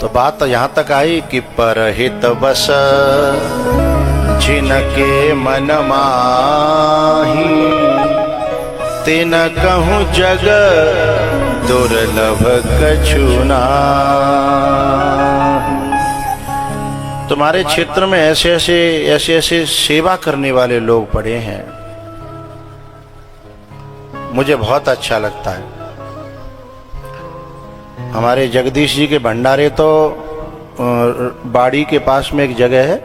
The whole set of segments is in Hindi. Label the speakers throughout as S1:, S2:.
S1: तो बात यहाँ तक आई कि परहित बस जिनके मन माही, तिन कहूँ जग दुर्लभ कछु नाहि। तुम्हारे क्षेत्र में ऐसे ऐसे सेवा करने वाले लोग पड़े हैं, मुझे बहुत अच्छा लगता है। हमारे जगदीश जी के भंडारे तो बाड़ी के पास में एक जगह है,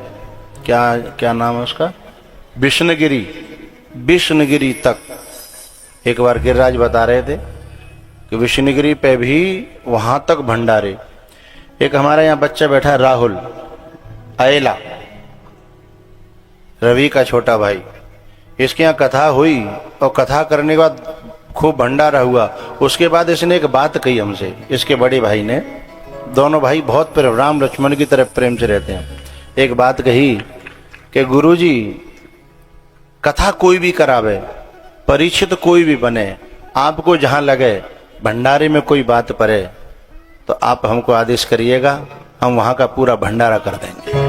S1: क्या नाम है उसका, विष्णुगिरी तक। एक बार गिरिराज बता रहे थे कि विष्णुगिरी पे भी वहां तक भंडारे। एक हमारे यहाँ बच्चा बैठा है राहुल अयला, रवि का छोटा भाई, इसके यहाँ कथा हुई और कथा करने के बाद खूब भंडारा हुआ। उसके बाद इसने एक बात कही हमसे, इसके बड़े भाई ने, दोनों भाई बहुत प्रेम, राम लक्ष्मण की तरफ प्रेम से रहते हैं। एक बात कही कि गुरुजी कथा कोई भी करावे, परिचित कोई भी बने, आपको जहां लगे भंडारे में कोई बात पड़े तो आप हमको आदेश करिएगा, हम वहां का पूरा भंडारा कर देंगे।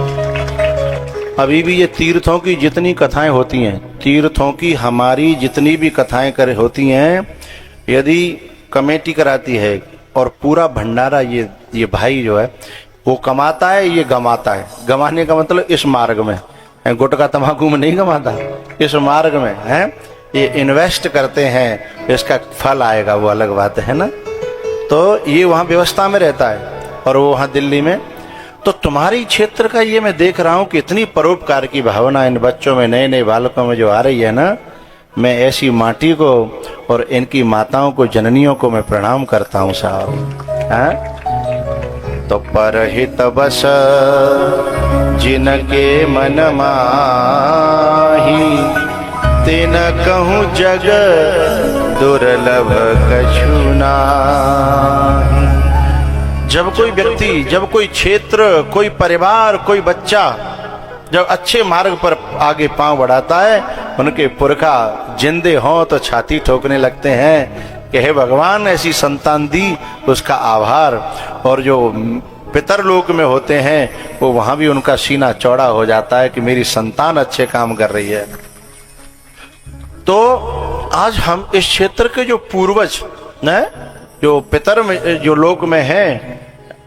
S1: अभी भी ये तीर्थों की जितनी कथाएं होती हैं, तीर्थों की हमारी जितनी भी कथाएं होती हैं, यदि कमेटी कराती है और पूरा भंडारा ये भाई जो है वो कमाता है, ये गमाता है। गमाने का मतलब इस मार्ग में, गुटखा तंबाकू में नहीं गमाता, इस मार्ग में है, ये इन्वेस्ट करते हैं, इसका फल आएगा, वो अलग बात है ना। तो ये वहाँ व्यवस्था में रहता है और वो वहाँ दिल्ली में। तो तुम्हारी क्षेत्र का ये मैं देख रहा हूँ कि इतनी परोपकार की भावना इन बच्चों में, नए नए बालकों में जो आ रही है ना, मैं ऐसी माटी को और इनकी माताओं को, जननियों को मैं प्रणाम करता हूँ साहब। तो परहित बस जिनके मन माही, तिन कहूँ जग दुर्लभ कछु नाहि। जब कोई व्यक्ति, जब कोई क्षेत्र, कोई परिवार, कोई बच्चा जब अच्छे मार्ग पर आगे पांव बढ़ाता है, उनके पुरखा जिंदे हों तो छाती ठोकने लगते हैं कि हे भगवान ऐसी संतान दी, उसका आभार। और जो पितर लोक में होते हैं वो वहां भी उनका सीना चौड़ा हो जाता है कि मेरी संतान अच्छे काम कर रही है। तो आज हम इस क्षेत्र के जो पूर्वज न, जो पितर में, जो लोक में हैं,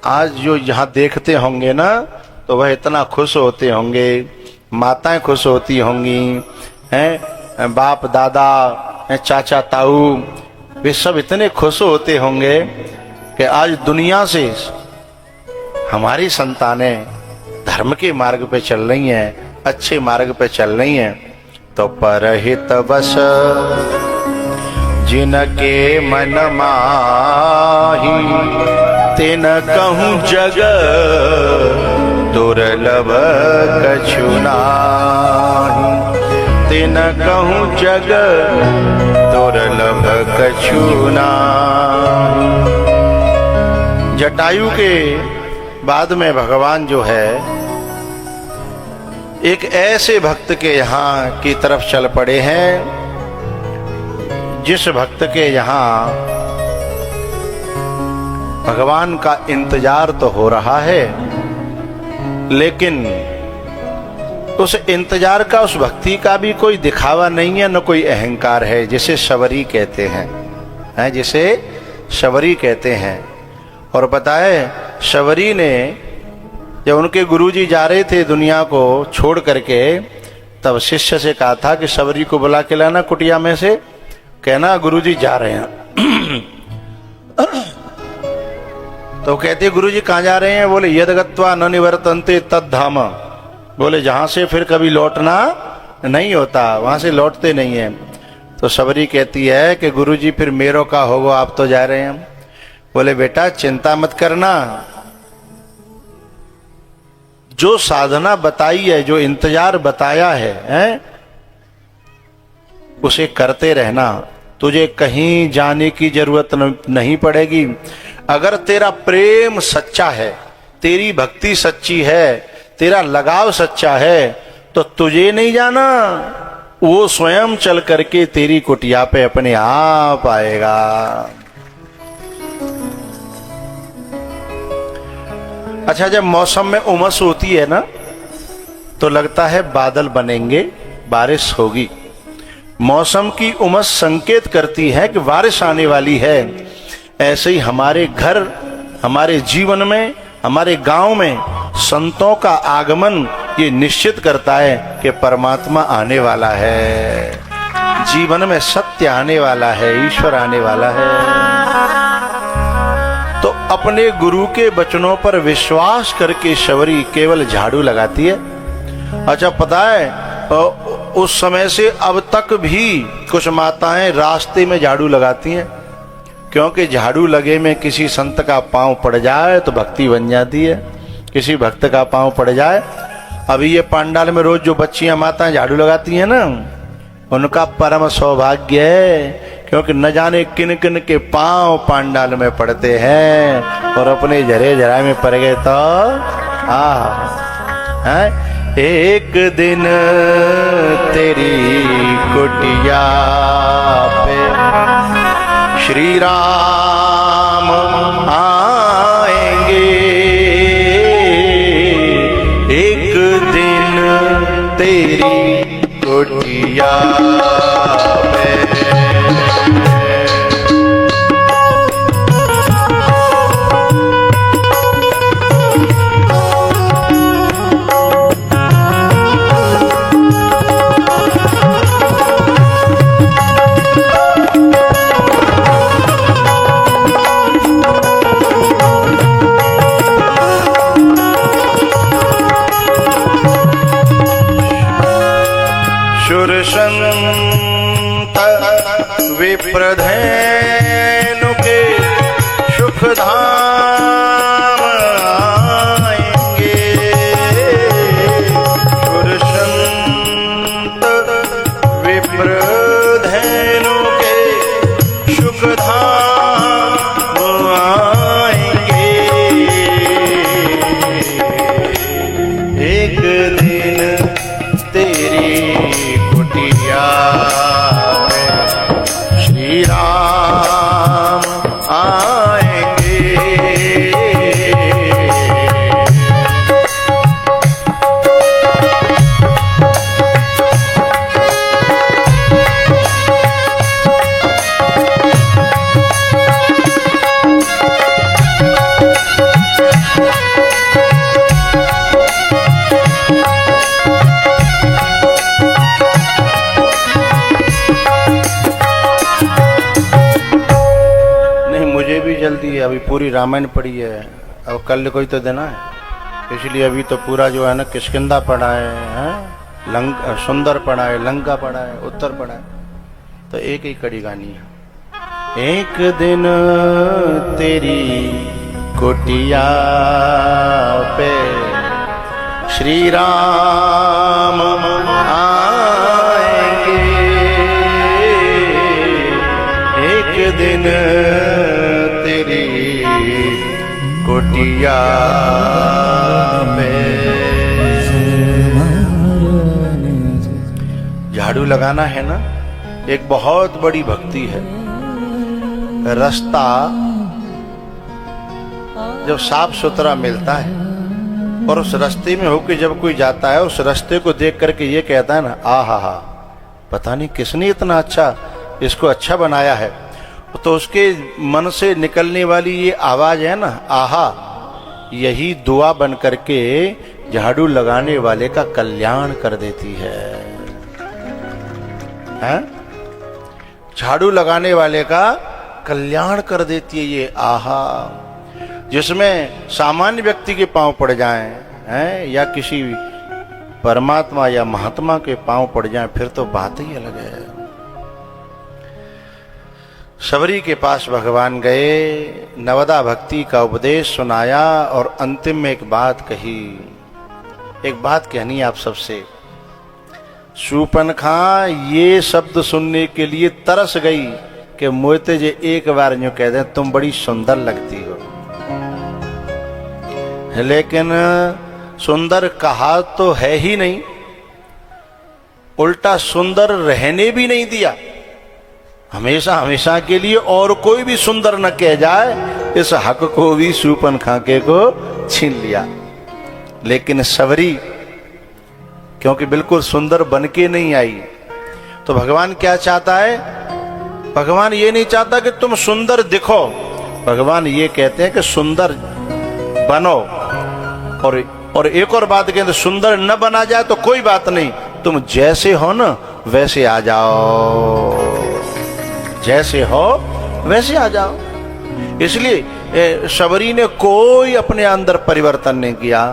S1: आज जो यहाँ देखते होंगे ना, तो वह इतना खुश होते होंगे, माताएं खुश होती होंगी, हैं बाप दादा, चाचा ताऊ, वे सब इतने खुश होते होंगे कि आज दुनिया से हमारी संतानें धर्म के मार्ग पे चल रही हैं, अच्छे मार्ग पे चल रही हैं। तो परहित बस जिनके मन माही, तिन कहूँ जग दुर्लभ कछु नाहि, तिन कहूँ जग दुर्लभ कछु नाहि। जटायु के बाद में भगवान जो है एक ऐसे भक्त के यहाँ की तरफ चल पड़े हैं, जिस भक्त के यहाँ भगवान का इंतजार तो हो रहा है, लेकिन उस इंतजार का, उस भक्ति का भी कोई दिखावा नहीं है, न कोई अहंकार है, जिसे शबरी कहते हैं, जिसे शबरी कहते हैं। और बताए शबरी ने जब उनके गुरुजी जा रहे थे दुनिया को छोड़ करके, तब शिष्य से कहा था कि शबरी को बुला के लाना कुटिया में से, कहना गुरुजी जा रहे हैं। तो कहते गुरुजी कहाँ जा रहे हैं? बोले यद गत्वा न निवर्तन्ते तद धाम, बोले जहां से फिर कभी लौटना नहीं होता, वहां से लौटते नहीं है। तो शबरी कहती है कि गुरुजी फिर मेरो का होगा, आप तो जा रहे हैं। बोले बेटा चिंता मत करना, जो साधना बताई है, जो इंतजार बताया है, उसे करते रहना, तुझे कहीं जाने की जरूरत नहीं पड़ेगी। अगर तेरा प्रेम सच्चा है, तेरी भक्ति सच्ची है, तेरा लगाव सच्चा है, तो तुझे नहीं जाना, वो स्वयं चल करके तेरी कुटिया पे अपने आप आएगा। अच्छा, जब मौसम में उमस होती है ना तो लगता है बादल बनेंगे, बारिश होगी। मौसम की उमस संकेत करती है कि बारिश आने वाली है। ऐसे ही हमारे घर, हमारे जीवन में, हमारे गांव में संतों का आगमन ये निश्चित करता है कि परमात्मा आने वाला है, जीवन में सत्य आने वाला है, ईश्वर आने वाला है। तो अपने गुरु के वचनों पर विश्वास करके शबरी केवल झाड़ू लगाती है। अच्छा, पता है उस समय से अब तक भी कुछ माताएं रास्ते में झाड़ू लगाती हैं, क्योंकि झाड़ू लगे में किसी संत का पांव पड़ जाए तो भक्ति बन जाती है, किसी भक्त का पांव पड़ जाए। अभी ये पंडाल में रोज जो बच्चियां माताएं झाड़ू लगाती हैं ना, उनका परम सौभाग्य है, क्योंकि न जाने किन किन के पांव पंडाल में पड़ते हैं और अपने झरे झरा में पड़ गए तो एक दिन तेरी कुटिया पे श्री राम आएंगे, एक दिन तेरी कुटिया पे। संत विप्रधेनु के सुख धाम आएंगे, संत विप्रधेनु के सुख धाम आएंगे, एक दिन तेरी कुटिया में श्री राम आएंगे। जल्दी है, अभी पूरी रामायण पड़ी है, अब कल कोई तो देना है, इसलिए अभी तो पूरा जो है ना किष्किंधा पड़ा है, सुंदर पड़ा है, लंका पड़ा है, उत्तर पड़ा है, तो एक ही कड़ी गानी है। एक दिन तेरी कुटिया पे श्री राम आएंगे, एक दिन तेरी कुटिया में। झाड़ू लगाना है ना, एक बहुत बड़ी भक्ति है। रास्ता जब साफ सुथरा मिलता है और उस रास्ते में होकर जब कोई जाता है, उस रास्ते को देख करके ये कहता है ना, आहा, पता नहीं किसने इतना अच्छा इसको अच्छा बनाया है, तो उसके मन से निकलने वाली ये आवाज है ना, आहा, यही दुआ बन करके झाड़ू लगाने वाले का कल्याण कर देती है? झाड़ू लगाने वाले का कल्याण कर देती है ये आहा। जिसमें सामान्य व्यक्ति के पांव पड़ जाएं हैं या किसी परमात्मा या महात्मा के पांव पड़ जाएं, फिर तो बात ही अलग है। शबरी के पास भगवान गए, नवदा भक्ति का उपदेश सुनाया और अंतिम में एक बात कही। एक बात कहनी आप सबसे, शूर्पणखा ये शब्द सुनने के लिए तरस गई कि मोते जे एक बार यूं कह दें तुम बड़ी सुंदर लगती हो, लेकिन सुंदर कहा तो है ही नहीं, उल्टा सुंदर रहने भी नहीं दिया। हमेशा हमेशा के लिए और कोई भी सुंदर न कह जाए, इस हक को भी शूर्पणखा को छीन लिया। लेकिन सबरी क्योंकि बिल्कुल सुंदर बन के नहीं आई, तो भगवान क्या चाहता है? भगवान ये नहीं चाहता कि तुम सुंदर दिखो, भगवान ये कहते हैं कि सुंदर बनो। और एक और बात कहते, सुंदर न बना जाए तो कोई बात नहीं, तुम जैसे हो ना वैसे आ जाओ, जैसे हो वैसे आ जाओ। इसलिए सबरी ने कोई अपने अंदर परिवर्तन नहीं किया,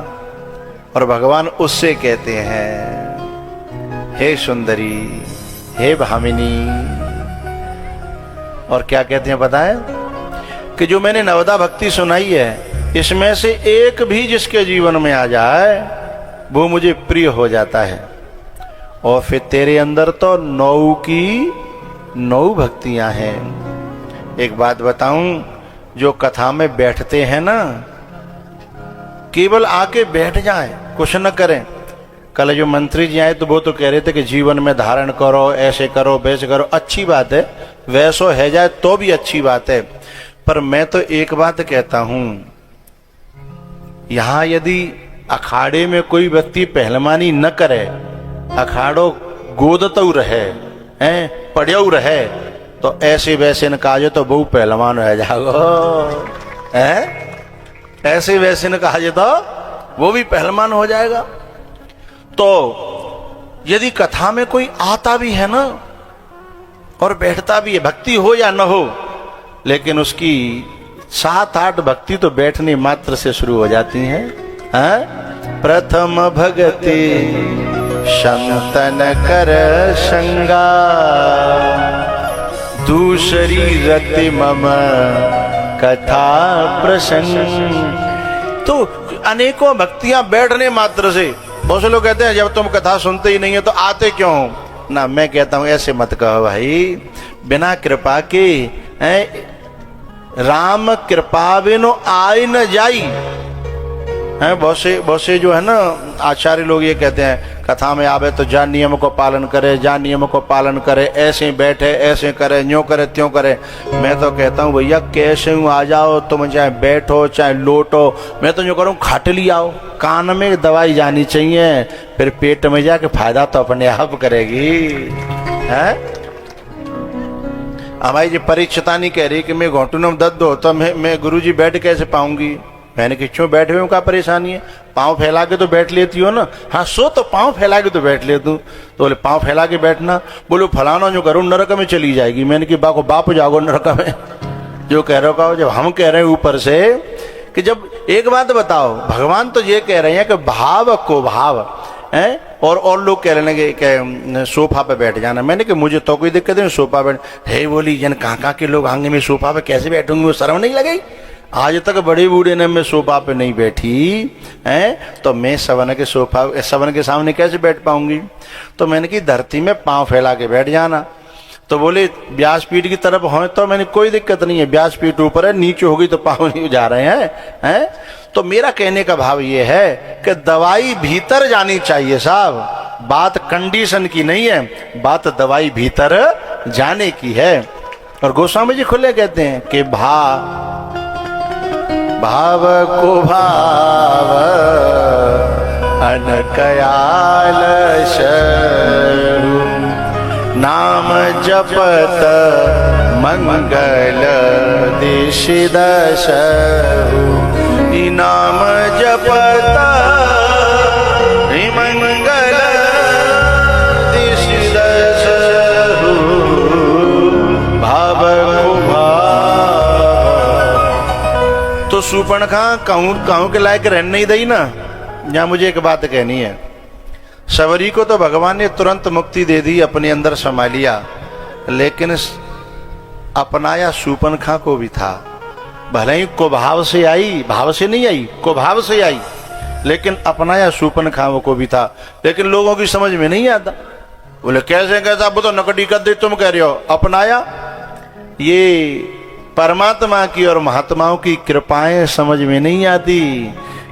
S1: और भगवान उससे कहते हैं, हे सुंदरी, हे भामिनी। और क्या कहते हैं बताएं? कि जो मैंने नवदा भक्ति सुनाई है, इसमें से एक भी जिसके जीवन में आ जाए वो मुझे प्रिय हो जाता है। और फिर तेरे अंदर तो 9 की 9 भक्तियां हैं। एक बात बताऊं, जो कथा में बैठते हैं ना, केवल आके बैठ जाएं, कुछ न करें। कल जो मंत्री जी आए तो वो तो कह रहे थे कि जीवन में धारण करो, ऐसे करो, वैसे करो। अच्छी बात है, वैसो है जाए तो भी अच्छी बात है। पर मैं तो एक बात कहता हूं, यहां यदि अखाड़े में कोई व्यक्ति पहलवानी न करे, अखाड़ो गोदतऊ रहे, पड़ियऊ रहे, तो ऐसे वैसे न काजे तो बहु पहलवान रह जाओ, ऐसे वैसे न काजे तो वो भी पहलवान हो जाएगा। तो यदि कथा में कोई आता भी है ना और बैठता भी है, भक्ति हो या न हो, लेकिन उसकी 7-8 भक्ति तो बैठने मात्र से शुरू हो जाती हैं। प्रथम भगति संतन कर संगा, दूसरी रति मम कथा प्रसंग। तो अनेकों भक्तियां बैठने मात्र से। बहुत से लोग कहते हैं जब तुम कथा सुनते ही नहीं है तो आते क्यों हो ना। मैं कहता हूं ऐसे मत कहो भाई, बिना कृपा के राम कृपा बिनो आय न जाई। बहुत से जो है ना आचार्य लोग ये कहते हैं, कथा में आवे तो जा नियम को पालन करे, जा नियम को पालन करे, ऐसे बैठे, ऐसे करे, न्यों करे, त्यों करे। मैं तो कहता हूँ भैया कैसे हूँ आ जाओ, तुम चाहे बैठो चाहे लोटो। मैं तो जो करूँ खाटली आओ, कान में दवाई जानी चाहिए, फिर पेट में जाके फायदा तो अपने आप करेगी। है हमारी जो परीक्षता नहीं कह रही कि मैं घुटनों में दर्द हो तो मैं गुरुजी बैठ कैसे पाऊंगी। मैंने कि क्यों बैठे हुए, क्या परेशानी है? पाँव फैला के तो बैठ लेती हो ना। हाँ सो तो पाँव फैला के तो बैठ ले तू। तो बोले पाँव फैला के बैठना, बोलो फलाना जो करूँ नरक में चली जाएगी। मैंने कि बाको बाप जाओ नरक में, जो कह रहे हो। जब हम कह रहे हैं ऊपर से कि जब एक बात बताओ, भगवान तो ये कह रहे हैं कि भाव को भाव है, और लोग कह रहे हैं कि सोफा पे बैठ जाना। मैंने कि मुझे तो कोई दिक्कत नहीं, सोफा बैठ है। बोली जन कहाँ के लोग आंगे में सोफा पे कैसे बैठूंगी, वो शर्म नहीं लगेगी? आज तक बड़े बूढ़े ने मैं सोफा पे नहीं बैठी है, तो मैं सवन के सामने कैसे बैठ पाऊंगी? तो मैंने कि धरती में पांव फैला के बैठ जाना। तो बोले व्यासपीठ की तरफ हो, तो मैंने कोई दिक्कत नहीं है, व्यासपीठ ऊपर है, नीचे होगी तो पांव नहीं जा रहे हैं। तो मेरा कहने का भाव ये है कि दवाई भीतर जानी चाहिए साहब। बात कंडीशन की नहीं है, बात दवाई भीतर जाने की है। और गोस्वामी जी खुले कहते हैं कि भाव को भाव अनकयाल शरू, नाम जपत मंगल दिशि दशहु। नाम जपत मंगल दिशि दशहु, भाव को भाव। तो शूर्पणखा कहूं के लायक रहने नहीं दई ना। यहाँ मुझे एक बात कहनी है, सबरी को तो भगवान ने तुरंत मुक्ति दे दी, अपने अंदर समा लिया, लेकिन अपनाया शूर्पणखा को भी था। भले ही कुभाव से आई, भाव से नहीं आई, कुभाव से आई, लेकिन अपनाया शूर्पणखा को भी था। लेकिन लोगों की समझ में नहीं आता। बोले कैसे कैसा, वो तो नकटी कर दे, तुम कह रहे हो अपनाया। ये परमात्मा की और महात्माओं की कृपाएं समझ में नहीं आती।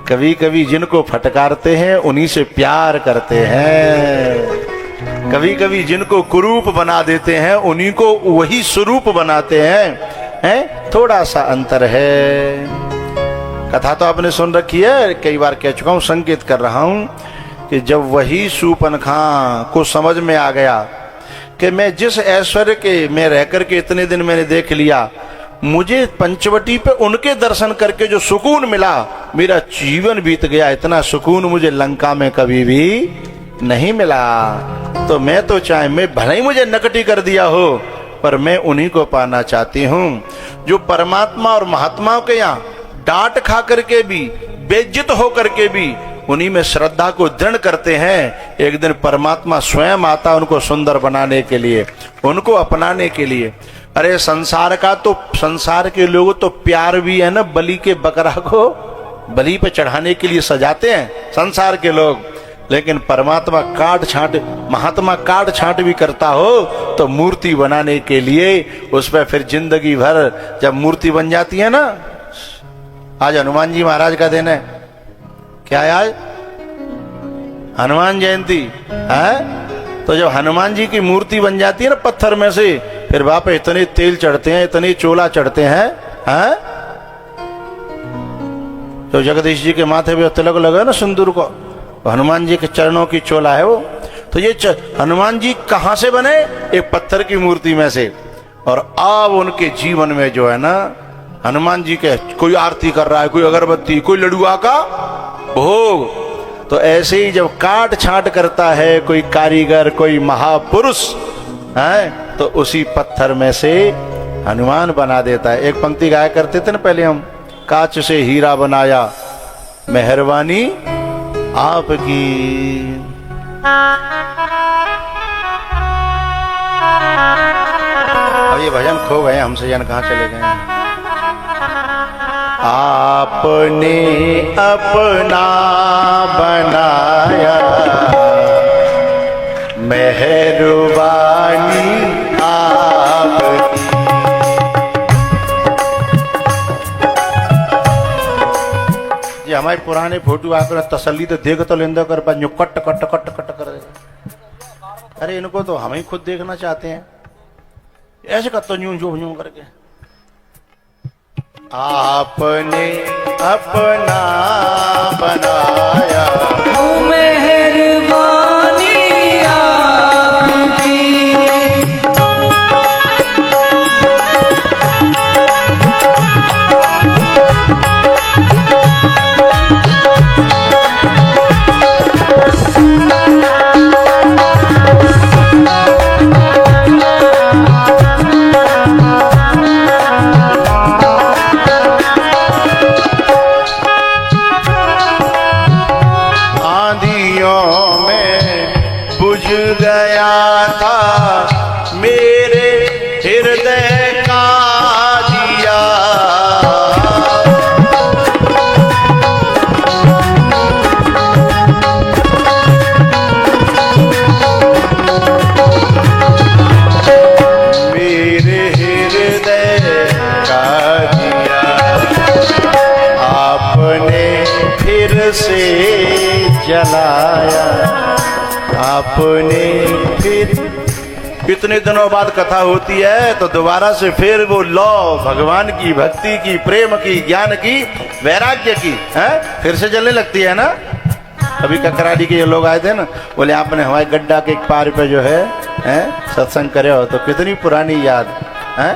S1: कभी कभी जिनको फटकारते हैं उन्हीं से प्यार करते हैं। कभी कभी जिनको कुरूप बना देते हैं उन्हीं को वही स्वरूप बनाते हैं, थोड़ा सा अंतर है। कथा तो आपने सुन रखी है, कई बार कह चुका हूं, संकेत कर रहा हूं कि जब वही सूपनखा को समझ में आ गया कि मैं जिस ऐश्वर्य के में रह करके इतने दिन मैंने देख लिया, मुझे पंचवटी पे उनके दर्शन करके जो सुकून मिला, मेरा जीवन बीत गया, इतना सुकून मुझे लंका में कभी भी नहीं मिला। तो मैं तो चाहे मैं भले ही मुझे नकटी कर दिया हो, पर मैं उन्हीं को पाना चाहती हूँ जो परमात्मा और महात्माओं के यहाँ डांट खा करके भी, बेइज्जत हो करके भी उन्हीं में श्रद्धा को दृढ़ करते हैं। एक दिन परमात्मा स्वयं आता उनको सुंदर बनाने के लिए, उनको अपनाने के लिए। अरे संसार का तो, संसार के लोग तो प्यार भी है ना, बलि के बकरा को बलि पे चढ़ाने के लिए सजाते हैं संसार के लोग, लेकिन परमात्मा काट छांट, महात्मा काट छांट भी करता हो तो मूर्ति बनाने के लिए उस पर फिर जिंदगी भर जब मूर्ति बन जाती है ना। आज हनुमान जी महाराज का दिन है, क्या है आज? हनुमान जयंती है। तो जब हनुमान जी की मूर्ति बन जाती है ना पत्थर में से, फिर वहां पे इतने तेल चढ़ते हैं, इतने चोला चढ़ते हैं, तो जगदीश जी के माथे पे तिलक लगा ना सिंदूर को, हनुमान जी के चरणों की चोला है वो। तो ये हनुमान जी कहां से बने? एक पत्थर की मूर्ति में से। और अब उनके जीवन में जो है ना, हनुमान जी के कोई आरती कर रहा है, कोई अगरबत्ती, कोई लडुआ का भोग। तो ऐसे ही जब काट छांट करता है कोई कारीगर, कोई महापुरुष है, तो उसी पत्थर में से हनुमान बना देता है। एक पंक्ति गाया करते थे ना पहले हम, कांच से हीरा बनाया मेहरबानी आपकी। अब ये भजन खो गए हमसे, जान कहां चले गए। आपने अपना बनाया मेहरबानी आपकी। ये हमारे पुराने फोटो आकर तसल्ली तो देख तो लेंदा कर पा, कट कट कट कट कर दे। अरे इनको तो हम ही खुद देखना चाहते हैं, ऐसे करते यूं यूं करके। आपने अपना बनाया
S2: मेहरबानी आपकी।
S1: से जलाया आपने। फिर इतने दिनों बाद कथा होती है तो दोबारा से फिर वो लौ भगवान की भक्ति की, प्रेम की, ज्ञान की, वैराग्य की फिर से जलने लगती है ना। अभी ककराड़ी के ये लोग आए थे ना, बोले आपने हवाई गड्ढा के एक पार पे जो है सत्संग करे हो, तो कितनी पुरानी याद है।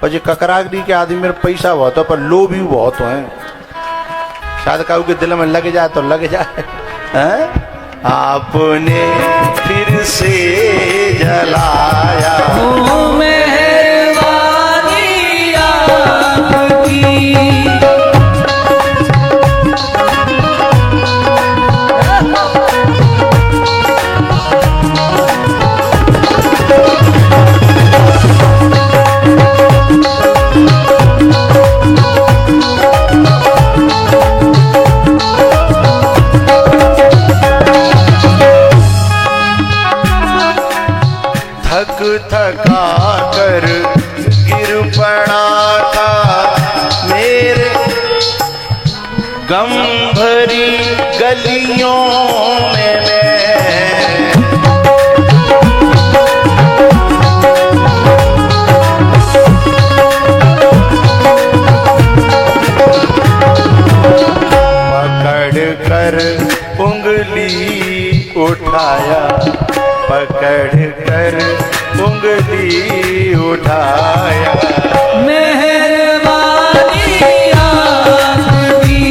S1: और जो ककराड़ी के आदमी मेरे पैसा बहुत है पर लोभ भी बहुत है, शायद काऊ के दिल में लग जाए तो लग जाए। आपने फिर से जलाया
S2: मेहरबानी आपकी।
S1: थका कर गिर पड़ा था मेरे गम भरी गलियों में मैं। कर उंगली उठाया, पकड़ कर उंगली उठाया।
S2: मेहरबानी आपकी।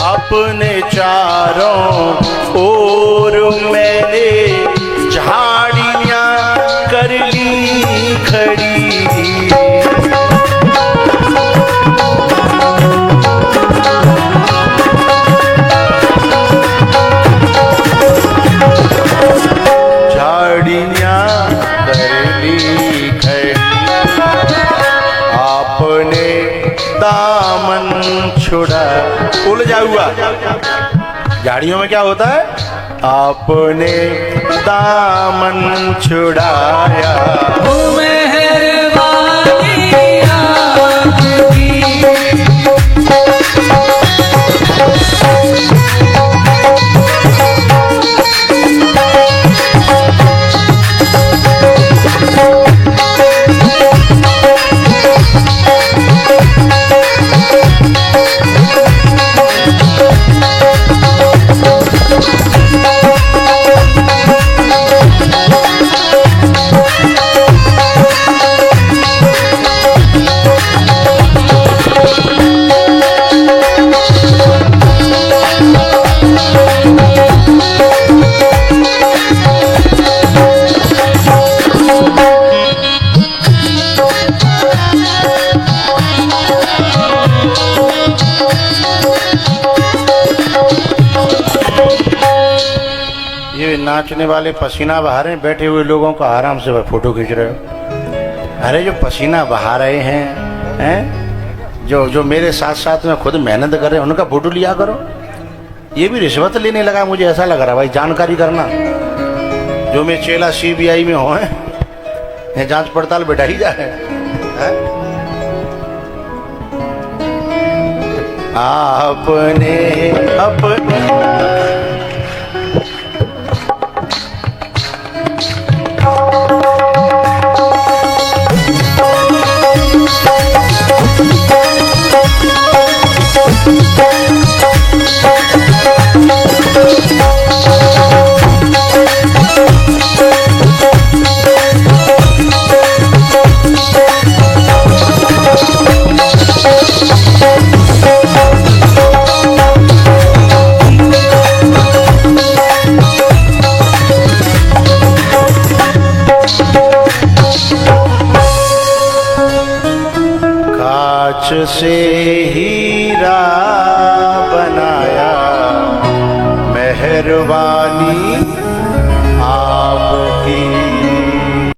S1: अपने चारों ओर मैंने झाड़ियां कर ली खड़ी, झाड़ियां कर ली खड़ी। आपने दामन छुड़ा, उलझा हुआ झाड़ियों में क्या होता है? आपने दामन छुड़ाया।
S2: मेहरबानी आपकी।
S1: ये नाचने वाले पसीना बहा रहे हैं, बैठे हुए लोगों का आराम से फोटो खींच रहे हो। अरे जो पसीना बहा रहे हैं, जो मेरे साथ साथ में खुद मेहनत कर रहे हैं, उनका फोटो लिया करो। ये भी रिश्वत लेने लगा, मुझे ऐसा लग रहा भाई। जानकारी करना, जो मैं चेला CBI में हो जांच पड़ताल बैठा ही जाए। आपने अपने कांच से हीरा बनाया, मेहरबानी आप